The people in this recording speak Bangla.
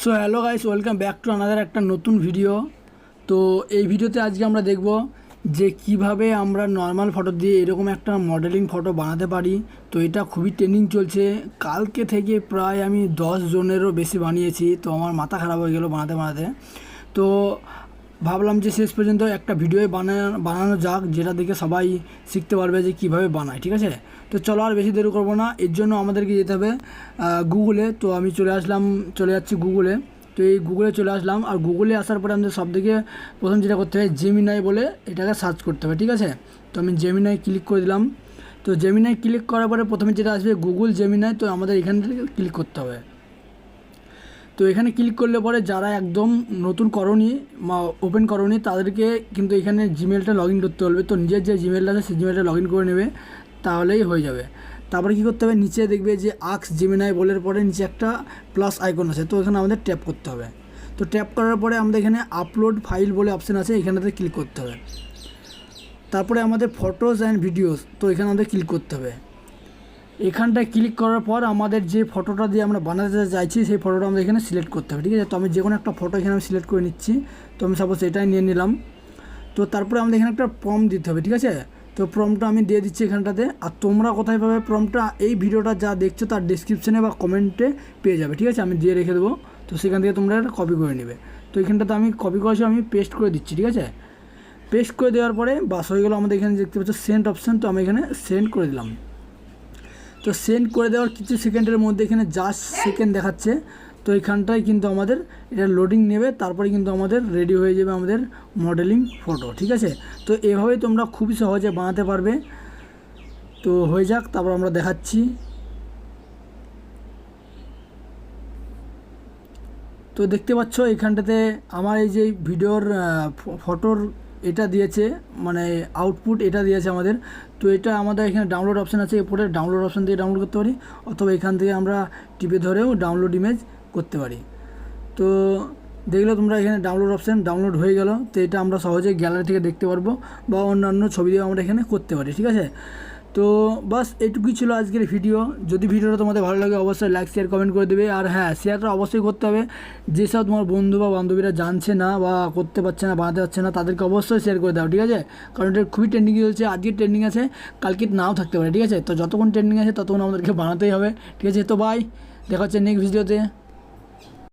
So hello guys, welcome back to another একটা নতুন ভিডিও। তো এই ভিডিওতে আজকে আমরা দেখব যে কিভাবে আমরা নর্মাল ফটো দিয়ে এরকম একটা মডেলিং ফটো বানাতে পারি। তো এটা খুবই ট্রেনিং চলছে, কালকে থেকে প্রায় আমি 10 জনেরও বেশি বানিয়েছি। তো আমার মাথা খারাপ হয়ে গেল বানাতে বানাতে। তো ভাবলাম যে শেষ পর্যন্ত একটা ভিডিও বানানো যাক, যেটা দেখে সবাই শিখতে পারবে যে কিভাবে বানায়। ঠিক আছে, তো চলো আর বেশি দেরি করবো না, এর জন্য আমাদেরকে যেতে হবে গুগলে। তো আমি চলে যাচ্ছি গুগলে। তো এই গুগলে চলে আসলাম, আর গুগলে আসার পরে আমাদের সবথেকে প্রথম যেটা করতে হবে জেমিনাই বলে এটাকে সার্চ করতে হবে। ঠিক আছে, তো আমি জেমিনাই ক্লিক করে দিলাম। তো জেমিনাই ক্লিক করার পরে প্রথমে যেটা আসবে গুগল জেমিনাই, তো আমাদের এখান থেকে ক্লিক করতে হবে। তো এখানে ক্লিক করলে পরে যারা একদম নতুন করনি ওপেন করনি তাদেরকে কিন্তু এখানে জিমেলটা লগ ইন করতে হবে। তো নিজের যে জিমেলটা আছে সেই জিমেলটা লগ ইন করে নেবে, তাহলেই হয়ে যাবে। তারপরে কী করতে হবে, নিচে দেখবে যে আক্স জেমিনাই বলার পরে নিচে একটা প্লাস আইকন আছে, তো এখানে আমাদের ট্যাপ করতে হবে। তো ট্যাপ করার পরে আমাদের এখানে আপলোড ফাইল বলে অপশান আছে, এখানেতে ক্লিক করতে হবে। তারপরে আমাদের ফটোস অ্যান্ড ভিডিওস, তো এখানে আমাদের ক্লিক করতে হবে। এখানটায় ক্লিক করার পর আমাদের যে ফটোটা দিয়ে আমরা বানাতে চাইছি সেই ফটোটা আমাদের এখানে সিলেক্ট করতে হবে। ঠিক আছে, তো আমি যে কোনো একটা ফটো এখানে আমি সিলেক্ট করে নিচ্ছি। তো আমি সাপোজ এটাই নিয়ে নিলাম। তো তারপরে আমাদের এখানে একটা প্রম্পট দিতে হবে। ঠিক আছে, তো প্রম্পটটা আমি দিয়ে দিচ্ছি এখানটাতে। আর তোমরা কোথায় পাবে প্রম্পটটা, এই ভিডিওটা যা দেখছো তার ডিসক্রিপশনে বা কমেন্টে পেয়ে যাবে। ঠিক আছে, আমি দিয়ে রেখে দেবো, তো সেখান থেকে তোমরা এটা কপি করে নেবে। তো এখানটাতে আমি কপি করেছি, আমি পেস্ট করে দিচ্ছি। ঠিক আছে, পেস্ট করে দেওয়ার পরে বাস হয়ে গেলো। আমাদের এখানে দেখতে পাচ্ছ সেন্ড অপশান, তো আমি এখানে সেন্ড করে দিলাম। তো সেন্ড করে দেওয়ার কিছু সেকেন্ডের মধ্যে এখানে জাস্ট সেকেন্ড দেখাচ্ছে। তো এখানটায় কিন্তু আমাদের এটা লোডিং নেবে, তারপরে কিন্তু আমাদের রেডি হয়ে যাবে আমাদের মডেলিং ফটো। ঠিক আছে, তো এভাবেই তোমরা খুবই সহজে বানাতে পারবে। তো হয়ে যাক, তারপর আমরা দেখাচ্ছি। তো দেখতে পাচ্ছ এখানটাতে আমার এই যে ভিডিওর ফটোর এটা দিয়েছে, মানে আউটপুট এটা দিয়েছে আমাদের। তো এটা আমাদের এখানে ডাউনলোড অপশান আছে, এরপরে ডাউনলোড অপশান দিয়ে ডাউনলোড করতে পারি, অথবা এখান থেকে আমরা টিপে ধরেও ডাউনলোড ইমেজ করতে পারি। তো দেখলে তোমরা এখানে ডাউনলোড অপশান ডাউনলোড হয়ে গেল। তো এটা আমরা সহজেই গ্যালারি থেকে দেখতে পারবো, বা অন্যান্য ছবি দিয়ে আমরা এখানে করতে পারি। ঠিক আছে, তো বাস এইটুকুই ছিল আজকের ভিডিও। যদি ভিডিওটা তোমাদের ভালো লাগে অবশ্যই লাইক শেয়ার কমেন্ট করে দেবে। আর হ্যাঁ, শেয়ারটা অবশ্যই করতে হবে। যেসব তোমার বন্ধু বা বান্ধবীরা জানছে না বা করতে পারছে না, বানাতে পারছে না, তাদেরকে অবশ্যই শেয়ার করে দাও। ঠিক আছে, কারণ এটা খুবই ট্রেন্ডিং চলছে, আজকে ট্রেন্ডিং আছে, কালকে নাও থাকতে পারে। ঠিক আছে, তো যতক্ষণ ট্রেন্ডিং আছে ততক্ষণ আমাদেরকে বানাতেই হবে। ঠিক আছে, তো বাই, দেখা হচ্ছে নেক্সট ভিডিওতে।